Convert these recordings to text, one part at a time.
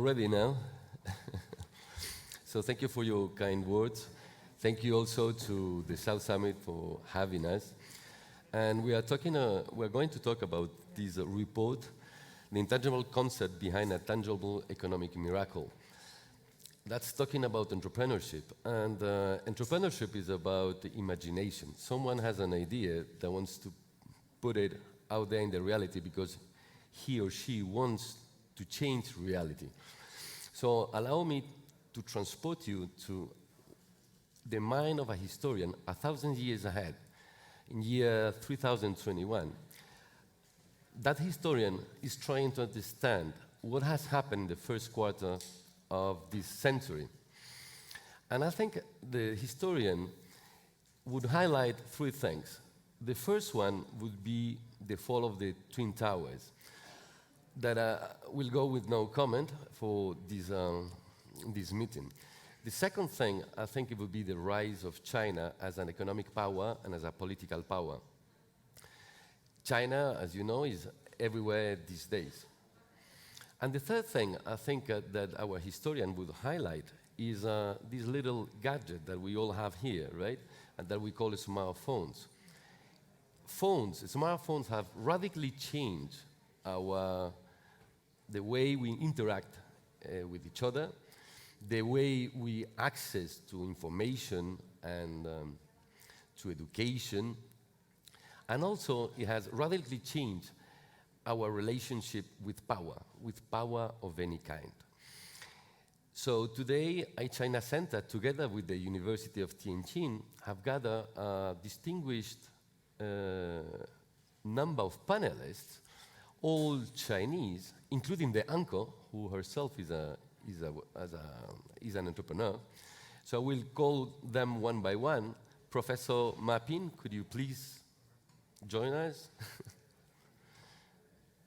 ready now. So thank you for your kind words. Thank you also to the South Summit for having us. And we're going to talk about this report, the intangible concept behind a tangible economic miracle. That's talking about entrepreneurship. And entrepreneurship is about imagination. Someone has an idea that wants to put it out there in the reality because he or she wants to change reality. So allow me to transport you to the mind of a historian 1,000 years ahead, in year 3021. That historian is trying to understand what has happened in the first quarter of this century. And I think the historian would highlight three things. The first one would be the fall of the Twin Towers, that will go with no comment for this meeting. The second thing, I think it would be the rise of China as an economic power and as a political power. China, as you know, is everywhere these days. And the third thing I think that our historian would highlight is this little gadget that we all have here, right? And that we call smartphones. Smartphones have radically changed the way we interact with each other, the way we access to information and to education, and also it has radically changed our relationship with power of any kind. So today, iChina Center, together with the University of Tianjin, have gathered a distinguished number of panelists, all Chinese, including the uncle, who herself is an entrepreneur. So we'll call them one by one. Professor Ma Pin, could you please join us?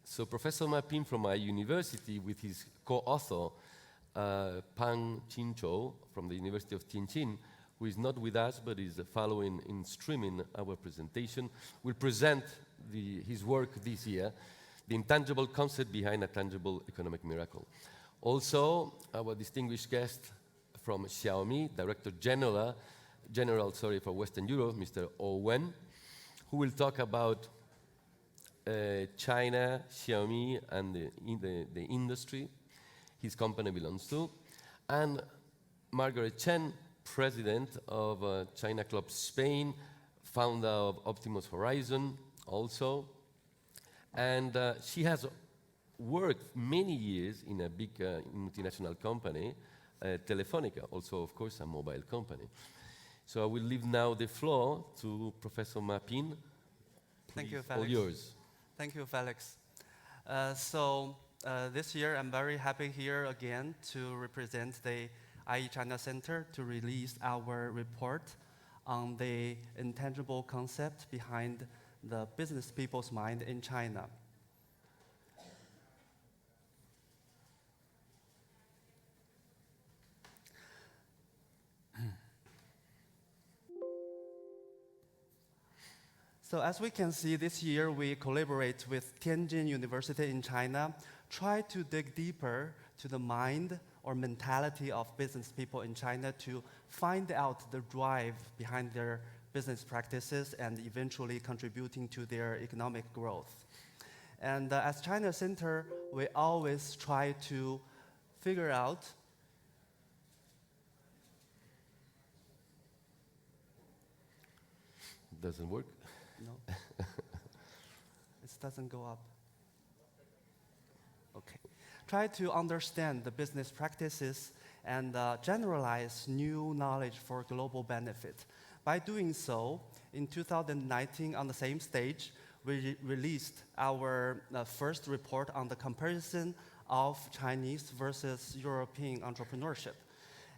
So Professor Ma Pin from our university with his co-author, Pang Qinzhou from the University of Tianjin, who is not with us but is following in streaming our presentation, will present his work this year, the intangible concept behind a tangible economic miracle. Also, our distinguished guest from Xiaomi, Director General for Western Europe, Mr. Owen, who will talk about China, Xiaomi, and the industry his company belongs to, and Margaret Chen, President of China Club Spain, founder of Optimus Horizon also, and she has worked many years in a big multinational company, Telefonica, also, of course, a mobile company. So I will leave now the floor to Professor Ma Pin. Thank you, Felix. All yours. Thank you, Felix. This year, I'm very happy here again to represent the IE China Center to release our report on the intangible concept behind the business people's mind in China. So as we can see, this year we collaborate with Tianjin University in China, try to dig deeper to the mind or mentality of business people in China to find out the drive behind their business practices and eventually contributing to their economic growth. And as China Center, we always try to figure out Doesn't work? No. It doesn't go up. Okay. Try to understand the business practices and generalize new knowledge for global benefit. By doing so, in 2019, on the same stage, we released our first report on the comparison of Chinese versus European entrepreneurship.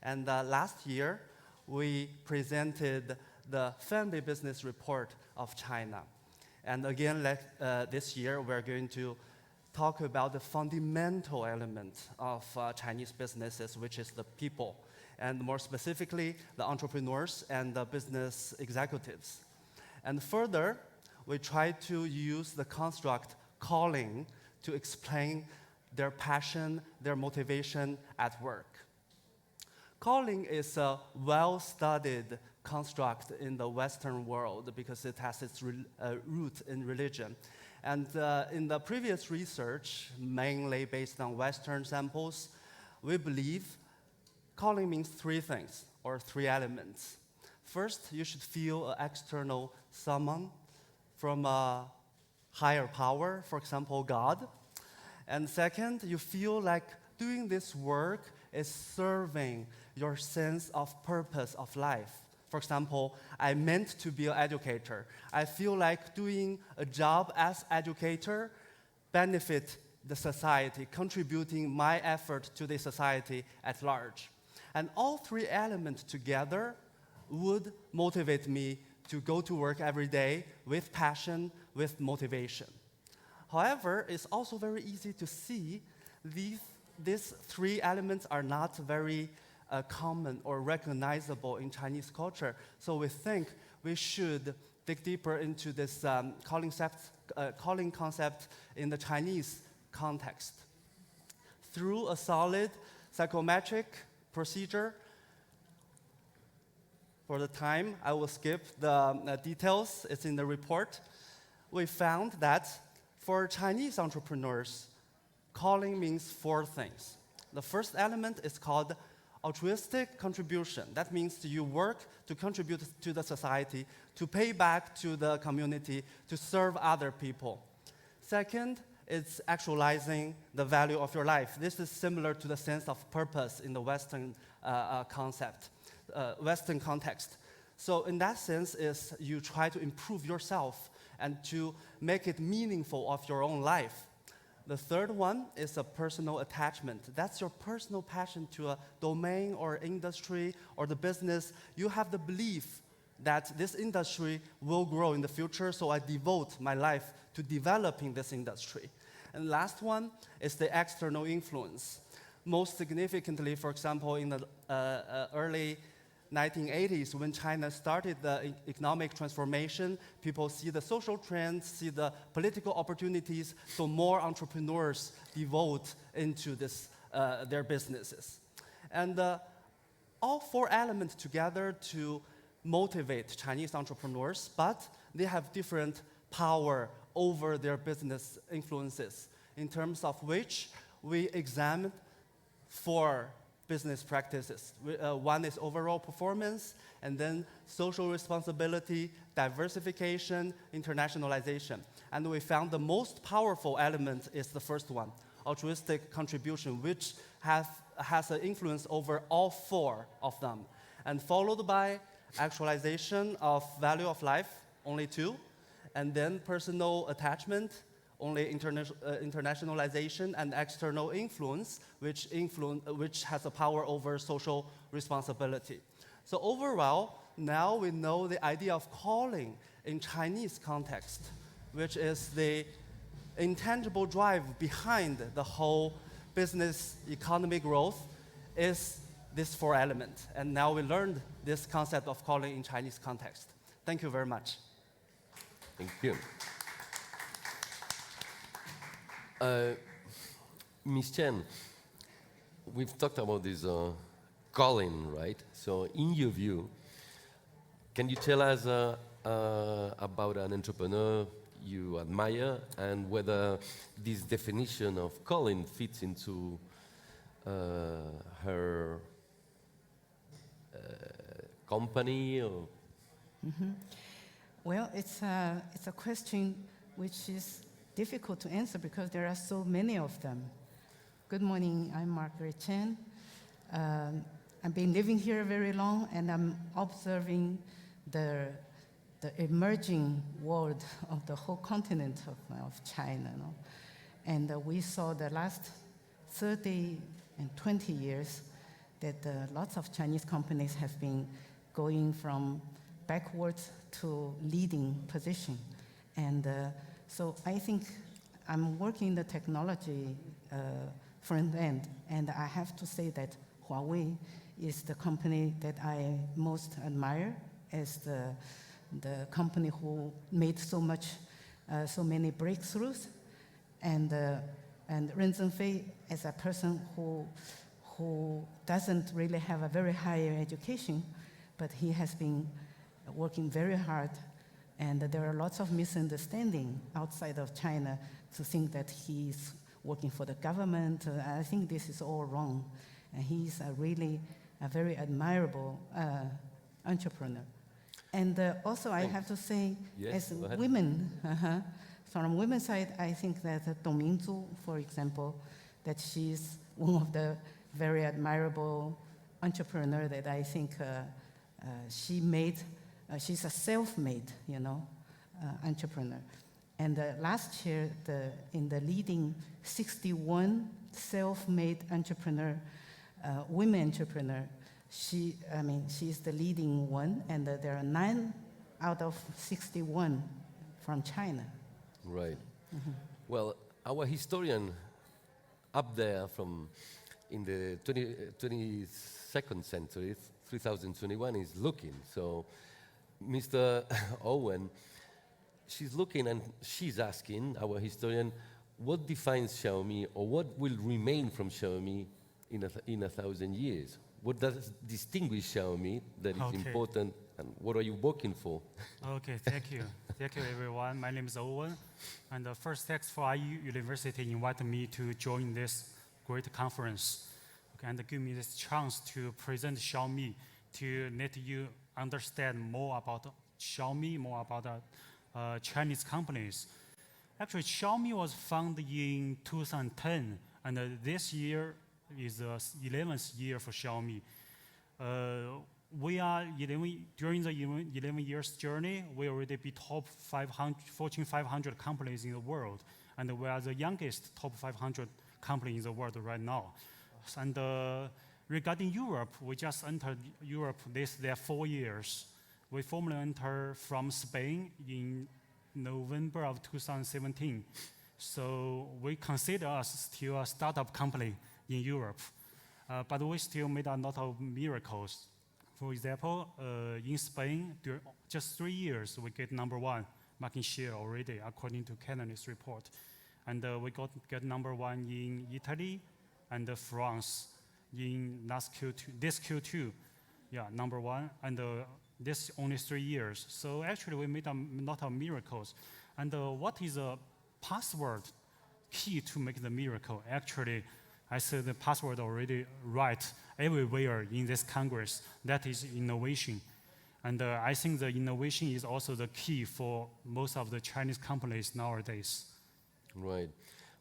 And last year, we presented the Family Business Report of China. And again, this year, we're going to talk about the fundamental element of Chinese businesses, which is the people, and more specifically, the entrepreneurs and the business executives. And further, we try to use the construct calling to explain their passion, their motivation at work. Calling is a well-studied construct in the Western world because it has its root in religion. And in the previous research, mainly based on Western samples, we believe calling means three things, or three elements. First, you should feel an external summon from a higher power, for example, God. And second, you feel like doing this work is serving your sense of purpose of life. For example, I meant to be an educator. I feel like doing a job as educator benefit the society, contributing my effort to the society at large. And all three elements together would motivate me to go to work every day with passion, with motivation. However, it's also very easy to see these three elements are not very common or recognizable in Chinese culture. So we think we should dig deeper into this calling concept in the Chinese context. Through a solid psychometric procedure, for the time, I will skip the details. It's in the report. We found that for Chinese entrepreneurs, calling means four things. The first element is called altruistic contribution. That means you work to contribute to the society, to pay back to the community, to serve other people. Second, it's actualizing the value of your life. This is similar to the sense of purpose in the Western Western context. So in that sense, is you try to improve yourself and to make it meaningful of your own life. The third one is a personal attachment. That's your personal passion to a domain or industry or the business. You have the belief that this industry will grow in the future, so I devote my life to developing this industry. And last one is the external influence. Most significantly, for example, in the early 1980s, when China started the economic transformation, people see the social trends, see the political opportunities, so more entrepreneurs devote into their businesses. And all four elements together to motivate Chinese entrepreneurs, but they have different power over their business influences, in terms of which we examine four business practices. One is overall performance, and then social responsibility, diversification, internationalization. And we found the most powerful element is the first one, altruistic contribution, which has an influence over all four of them. And followed by actualization of value of life, only two, and then personal attachment, only internationalization, and external influence, which has a power over social responsibility. So overall, now we know the idea of calling in Chinese context, which is the intangible drive behind the whole business economy growth, is this four elements. And now we learned this concept of calling in Chinese context. Thank you very much. Thank you. Ms. Chen, we've talked about this calling, right? So in your view, can you tell us about an entrepreneur you admire and whether this definition of calling fits into her company? Or? Mm-hmm. Well, it's a question which is difficult to answer because there are so many of them. Good morning, I'm Margaret Chen. I've been living here very long, and I'm observing the emerging world of the whole continent of China. No? And we saw the last 30 and 20 years that lots of Chinese companies have been going from backwards to leading position. And so I think I'm working in the technology front end, and I have to say that Huawei is the company that I most admire as the company who made so many breakthroughs. And And Ren Zhengfei, as a person who doesn't really have a very higher education, but he has been working very hard, and there are lots of misunderstanding outside of China to think that he's working for the government. I think this is all wrong. And he's really a very admirable entrepreneur. And also I have to say, Yes, as go ahead. women, from women's side, I think that Dong Mingzhu, for example, that she's one of the very admirable entrepreneur that I think she's a self-made, entrepreneur. And last year, in the leading 61 self-made entrepreneur, women entrepreneur, she's the leading one, and there are 9 out of 61 from China. Right. Well, our historian up there in the 22nd century, 3021, is looking. So, Mr. Owen, she's looking and she's asking, our historian, what defines Xiaomi, or what will remain from Xiaomi in 1,000 years? What does distinguish Xiaomi that is important, and what are you working for? Okay, thank you. Thank you, everyone. My name is Owen, and first, thanks for IU University inviting me to join this great conference, and give me this chance to present Xiaomi to let you understand more about Xiaomi, more about Chinese companies. Actually, Xiaomi was founded in 2010, and this year is the 11th year for Xiaomi. We are during the 11 years journey, we already be top 500, Fortune 500 companies in the world, and we are the youngest top 500 company in the world right now. And regarding Europe, we just entered Europe there 4 years. We formally entered from Spain in November of 2017. So we consider us still a startup company in Europe. But we still made a lot of miracles. For example, in Spain, just 3 years, we get #1 market share already, according to Canalys report. And we get #1 in Italy and France in this Q2, #1, and this only 3 years. So actually, we made a lot of miracles. And what is a password key to make the miracle? Actually, I said the password already right everywhere in this Congress. That is innovation. And I think the innovation is also the key for most of the Chinese companies nowadays. Right.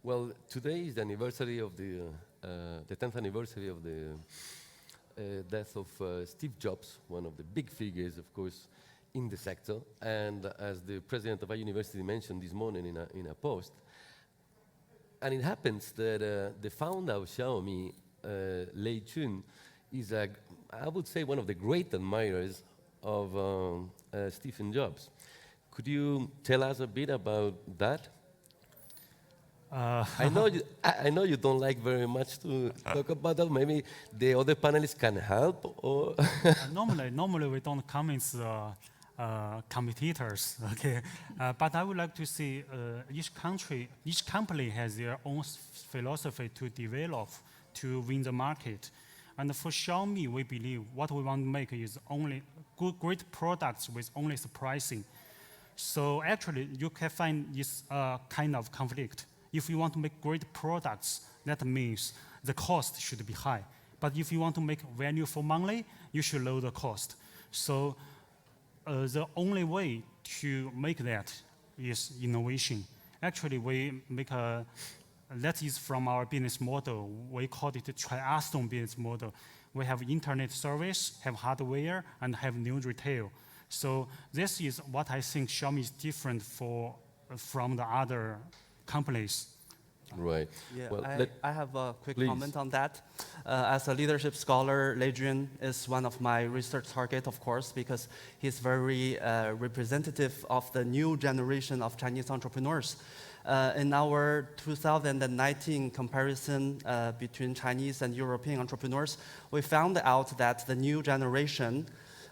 Well, today is the anniversary of the 10th anniversary of the death of Steve Jobs, one of the big figures, of course, in the sector. And as the president of our university mentioned this morning in a post, and it happens that the founder of Xiaomi, Lei Chun, is, I would say, one of the great admirers of Stephen Jobs. Could you tell us a bit about that? I know you don't like very much to talk about that. Maybe the other panelists can help, or Normally we don't comment competitors, okay? But I would like to see each company has their own philosophy to develop to win the market. And for Xiaomi, we believe what we want to make is only great products with honest pricing. So actually, you can find this kind of conflict. If you want to make great products, that means the cost should be high. But if you want to make value for money, you should lower the cost. So the only way to make that is innovation. Actually, we make that is from our business model. We call it a triathlon business model. We have internet service, have hardware, and have new retail. So this is what I think Xiaomi is different from the other companies. right? Yeah, Well, I have a quick please. comment on that. As a leadership scholar, Lei Jun is one of my research target, of course, because he's very representative of the new generation of Chinese entrepreneurs. In our 2019 comparison between Chinese and European entrepreneurs, we found out that the new generation,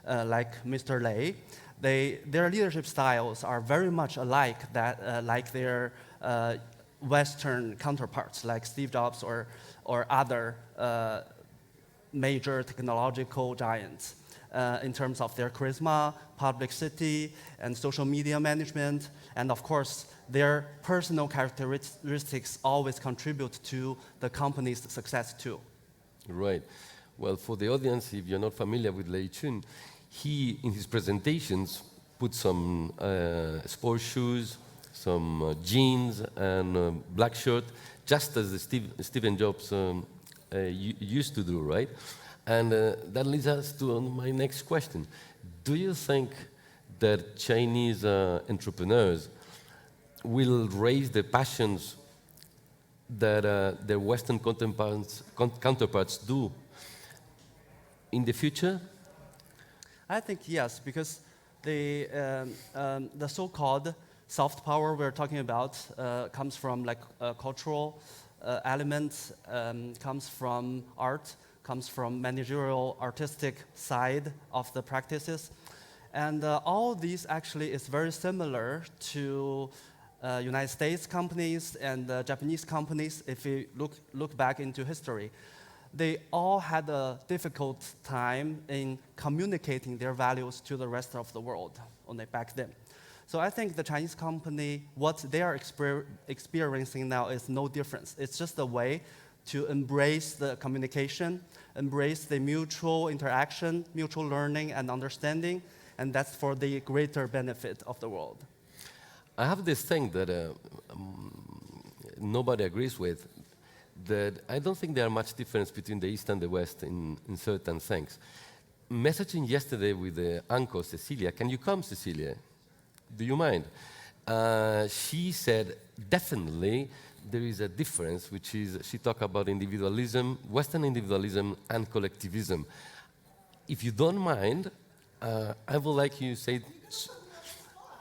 like Mr. Lei, their leadership styles are very much alike, like their Western counterparts like Steve Jobs or other major technological giants in terms of their charisma, publicity, and social media management. And of course, their personal characteristics always contribute to the company's success too. Right. Well, for the audience, if you're not familiar with Lei Chun, he, in his presentations, put some sports shoes, some jeans, and a black shirt, just as the Stephen Jobs used to do, right? And that leads us to my next question. Do you think that Chinese entrepreneurs will raise the passions that their Western counterparts do in the future? I think yes, because the so-called soft power we're talking about comes from like cultural elements, comes from art, comes from managerial artistic side of the practices. And all these actually is very similar to United States companies and Japanese companies. If we look back into history, they all had a difficult time in communicating their values to the rest of the world only back then. So I think the Chinese company, what they are experiencing now is no difference. It's just a way to embrace the communication, embrace the mutual interaction, mutual learning and understanding, and that's for the greater benefit of the world. I have this thing that nobody agrees with, that I don't think there are much difference between the East and the West in certain things. Messaging yesterday with the uncle, Cecilia, can you come, Cecilia? Do you mind? She said, definitely, there is a difference, which is, she talked about individualism, Western individualism and collectivism. If you don't mind, I would like you to say,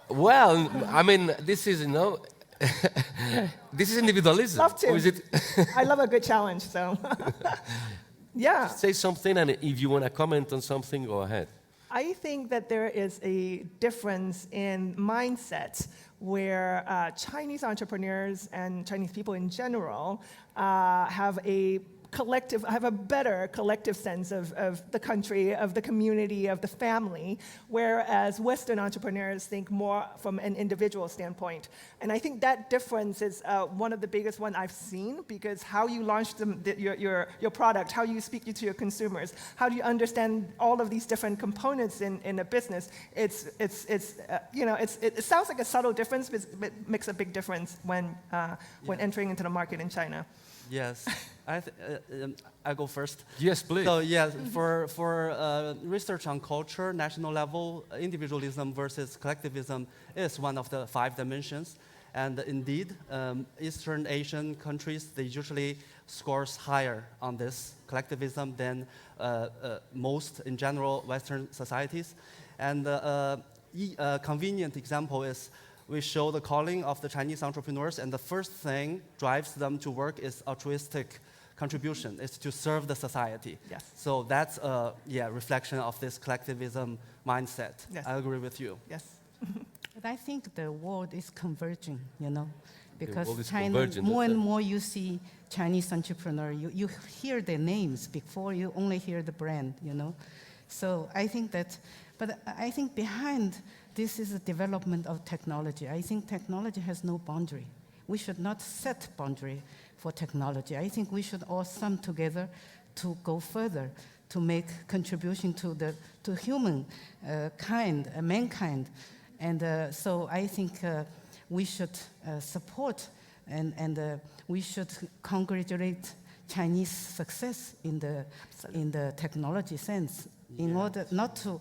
well, I mean, this is, this is individualism. Love to. Or is it I love a good challenge, so. Yeah. say something, and if you want to comment on something, go ahead. I think that there is a difference in mindset where Chinese entrepreneurs and Chinese people in general have a better collective sense of the country, of the community, of the family, whereas Western entrepreneurs think more from an individual standpoint. And I think that difference is one of the biggest one I've seen, because how you launch your product, how you speak to your consumers, how do you understand all of these different components in a business, it sounds like a subtle difference, but it makes a big difference when entering into the market in China. Yes, I go first. Yes, please. So yes, for research on culture, national level, individualism versus collectivism is one of the 5 dimensions. And indeed, Eastern Asian countries, they usually scores higher on this collectivism than most, in general, Western societies. And a convenient example is we show the calling of the Chinese entrepreneurs, and the first thing drives them to work is altruistic contribution, is to serve the society. Yes. So that's a reflection of this collectivism mindset. Yes. I agree with you. Yes. But I think the world is converging, world because is China, converging, more that's and it. more you see Chinese entrepreneur, you hear their names before you only hear the brand, So I think that, but I think behind this is a development of technology. I think technology has no boundary. We should not set boundary for technology. I think we should all sum together to go further, to make contribution to human kind, mankind. And so I think we should support and we should congratulate Chinese success in the technology sense, in order not to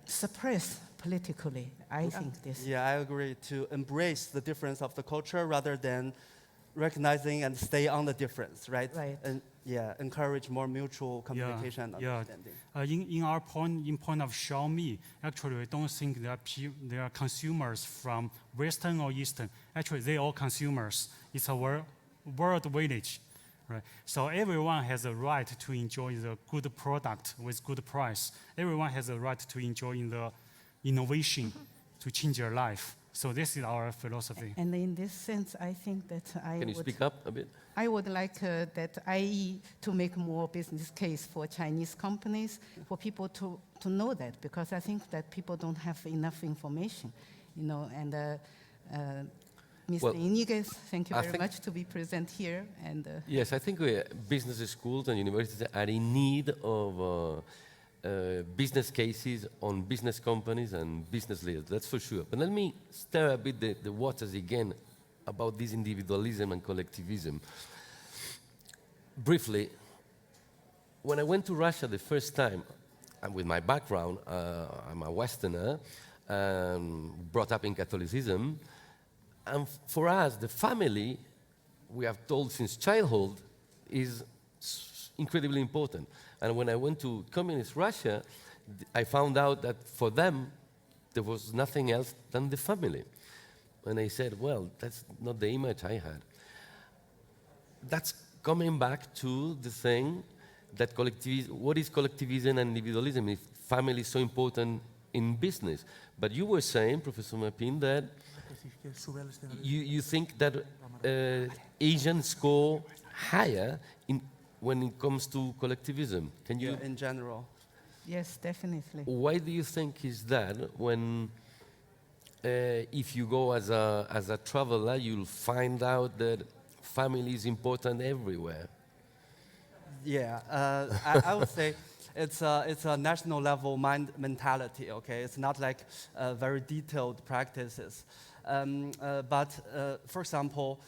suppress politically. I think this. Yeah, I agree. To embrace the difference of the culture rather than recognizing and stay on the difference, right? Right. And encourage more mutual communication and understanding. In our point of Xiaomi, actually, we don't think there are consumers from Western or Eastern. Actually, they all consumers. It's a world village, right? So everyone has a right to enjoy the good product with good price. Everyone has a right to enjoy the innovation to change their life. So this is our philosophy. And in this sense, I think that Can you speak up a bit? I would like that IE to make more business case for Chinese companies, for people to know that, because I think that people don't have enough information, you know. And Mr. Well, Iniges, thank you I very think- much to be present here. And Yes, I think business schools and universities are in need of business cases on business companies and business leaders, that's for sure. But let me stir a bit the waters again about this individualism and collectivism. Briefly, when I went to Russia the first time, and with my background, I'm a Westerner, brought up in Catholicism, and for us, the family, we have told since childhood, is incredibly important. And when I went to communist Russia, I found out that for them, there was nothing else than the family. And I said, well, that's not the image I had. That's coming back to the thing that what is collectivism and individualism if family is so important in business? But you were saying, Professor Mapin, that you think that Asians score higher when it comes to collectivism. Can you? In general. yes, definitely. Why do you think is that when, if you go as a traveler, you'll find out that family is important everywhere? Yeah, I would say it's a national level mentality. Okay, it's not like very detailed practices. But for example,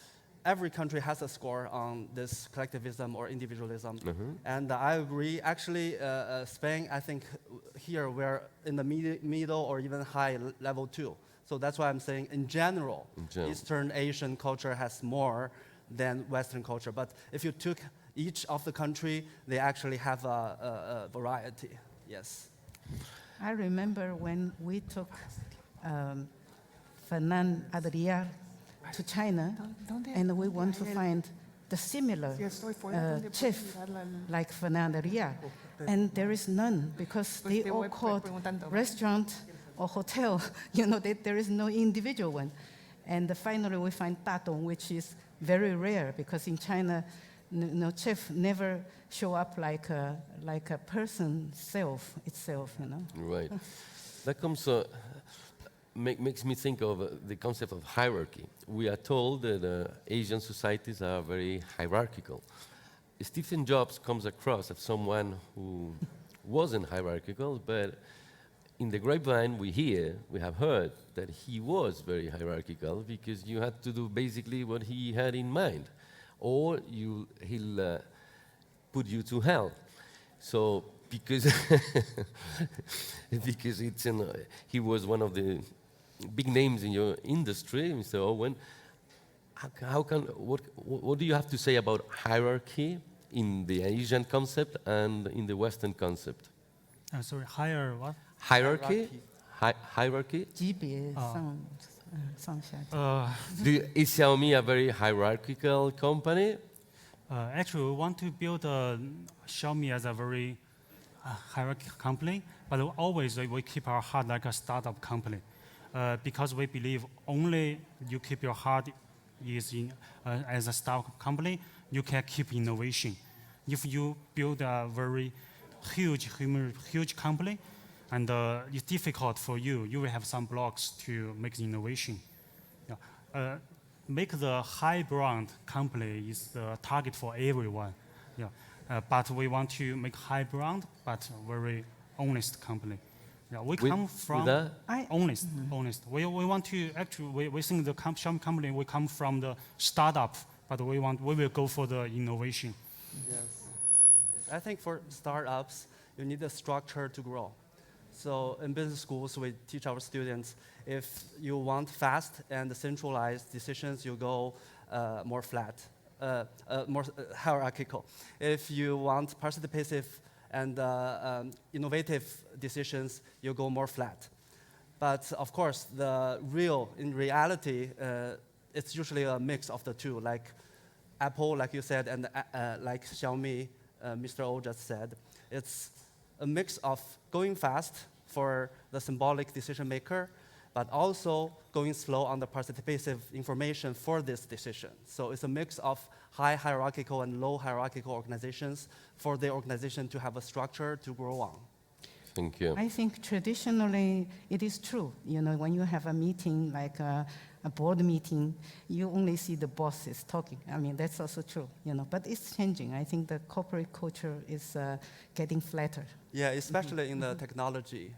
every country has a score on this collectivism or individualism, and I agree. Actually, Spain, I think here we're in the middle or even high level too. So that's why I'm saying in general, Eastern Asian culture has more than Western culture. But if you took each of the country, they actually have a variety. Yes. I remember when we took Fernand Adrià to China, and we want to find the similar chef like Fernand Adrià. And there is none, because they all called restaurant or hotel. You know, there is no individual one. And finally we find Datong, which is very rare, because in China, no chef never show up like a person itself, you know. Right. That comes, makes me think of the concept of hierarchy. We are told that Asian societies are very hierarchical. Stephen Jobs comes across as someone who wasn't hierarchical, but in the grapevine we have heard that he was very hierarchical, because you had to do basically what he had in mind, or he'll put you to hell. So because because he was one of the big names in your industry, Mr. Owen, what do you have to say about hierarchy in the Asian concept and in the Western concept? Sorry, higher what? Hierarchy? Hierarchy? 级别上下。 Is Xiaomi a very hierarchical company? Actually, we want to build Xiaomi as a very hierarchical company, but always we keep our heart like a startup company, because we believe only you keep your heart as a startup company, you can keep innovation. If you build a very huge company, and it's difficult for you, you will have some blocks to make innovation. Yeah. Make the high brand company is the target for everyone. Yeah. But we want to make high brand, but very honest company. Yeah, we come from honest. We want to actually, we think the Xiaomi company will come from the startup, but we will go for the innovation. Yes. I think for startups, you need a structure to grow. So in business schools, we teach our students, if you want fast and centralized decisions, you go more flat, more hierarchical. If you want participative and innovative decisions, you go more flat. But of course, in reality, it's usually a mix of the two, like Apple, like you said, and like Xiaomi, Mr. O just said. It's a mix of going fast for the symbolic decision maker, but also going slow on the participative information for this decision. So it's a mix of high hierarchical and low hierarchical organizations for the organization to have a structure to grow on. Thank you. I think traditionally it is true. You know, when you have a meeting, like a board meeting, you only see the bosses talking. I mean, that's also true, you know, but it's changing. I think the corporate culture is getting flatter. Yeah, especially in the technology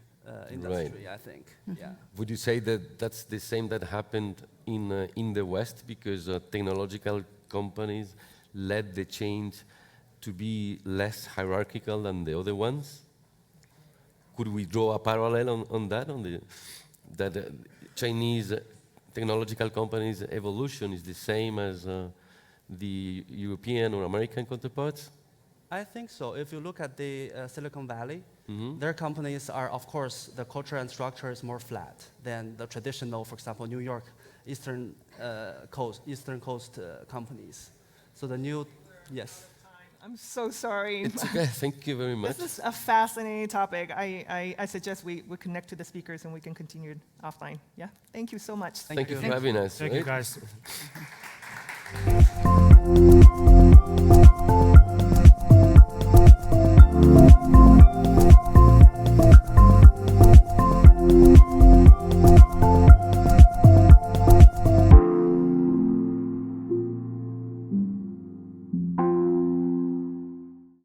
industry, I think. Yeah. Would you say that that's the same that happened in the West because technological companies led the change to be less hierarchical than the other ones? Could we draw a parallel on that, that Chinese technological companies' evolution is the same as the European or American counterparts? I think so. If you look at the Silicon Valley, their companies are, of course, the culture and structure is more flat than the traditional, for example, New York, Eastern Coast companies. So the new, yes. I'm so sorry. It's okay. Thank you very much. This is a fascinating topic. I suggest we connect to the speakers and we can continue offline. Yeah? Thank you so much. Thank you for having us. Thank you, guys.